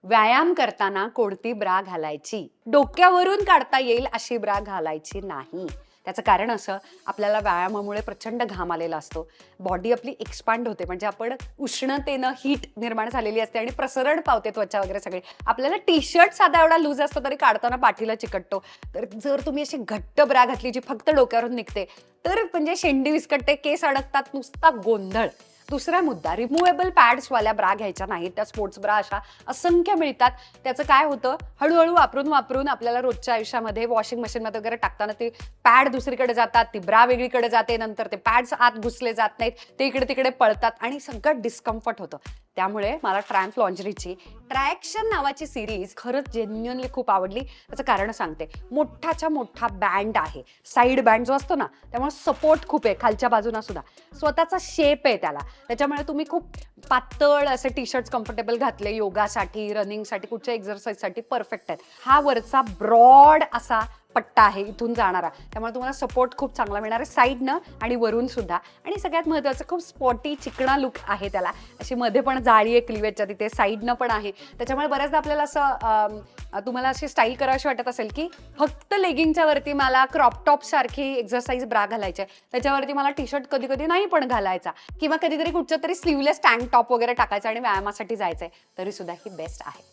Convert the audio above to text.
व्यायाम करताना कोणती ब्रा घालायची? डोक्यावरून काढता येईल अशी ब्रा घालायची नाही. त्याचं कारण असं, आपल्याला व्यायामामुळे प्रचंड घाम आलेला असतो. बॉडी आपली एक्सपांड होते, म्हणजे आपण उष्णतेनं हीट निर्माण झालेली असते आणि प्रसरण पावते त्वचा वगैरे सगळे. आपल्याला टी शर्ट साधा एवढा लूज असतो तरी काढताना पाठीला चिकटतो. तर जर तुम्ही अशी घट्ट ब्रा घातली जी फक्त डोक्यावरून निघते, तर म्हणजे शेंडी विस्कटते, केस अडकतात, नुसता गोंधळ. दुसरा मुद्दा, रिमूव्हेबल पॅड्सवाल्या ब्रा घ्यायच्या नाहीत. त्या स्पोर्ट्स ब्रा अशा असंख्य मिळतात. त्याचं काय होतं, हळूहळू वापरून वापरून आपल्याला रोजच्या आयुष्यामध्ये वॉशिंग मशीनमध्ये वगैरे टाकताना ते पॅड दुसरीकडे जातात, ती ब्रा वेगळीकडे जाते, नंतर ते पॅड्स आत घुसले जात नाहीत, ते इकडे तिकडे पळतात आणि सगळं डिस्कम्फर्ट होतं. त्यामुळे मला ट्रायम्फ लॉन्जरीची ट्रॅक्शन नावाची सिरीज खरंच जेन्युअनली खूप आवडली. त्याचं कारण सांगते. मोठाच्या मोठा बँड आहे, साईड बँड जो असतो ना, त्यामुळे सपोर्ट खूप आहे खालच्या बाजूना सुद्धा. स्वतःचा शेप आहे त्याला, त्याच्यामुळे तुम्ही खूप पातळ असे टी शर्ट्स कम्फर्टेबल घातले योगासाठी, रनिंगसाठी, कुठच्या एक्झरसाईजसाठी परफेक्ट आहेत. हा वरचा ब्रॉड असा पट्टा आहे इथून जाणारा, त्यामुळे तुम्हाला सपोर्ट खूप चांगला मिळणार आहे साईडनं आणि वरून सुद्धा. आणि सगळ्यात महत्त्वाचं, खूप स्पॉटी चिकणा लुक आहे त्याला. अशी मध्ये पण जाळी आहे क्लिवेजच्या तिथे, साईडनं पण आहे. त्याच्यामुळे बऱ्याचदा आपल्याला असं तुम्हाला अशी स्टाईल करावीशी वाटत असेल की फक्त लेगिंगच्या वरती मला क्रॉप टॉप सारखी एक्झरसाईज ब्रा घालायची आहे, त्याच्यावरती मला टी शर्ट कधी कधी नाही पण घालायचा, किंवा कधीतरी कुठचं तरी स्लीवलेस टँक टॉप वगैरे टाकायचा आणि व्यायामासाठी जायचंय, तरी सुद्धा ही बेस्ट आहे.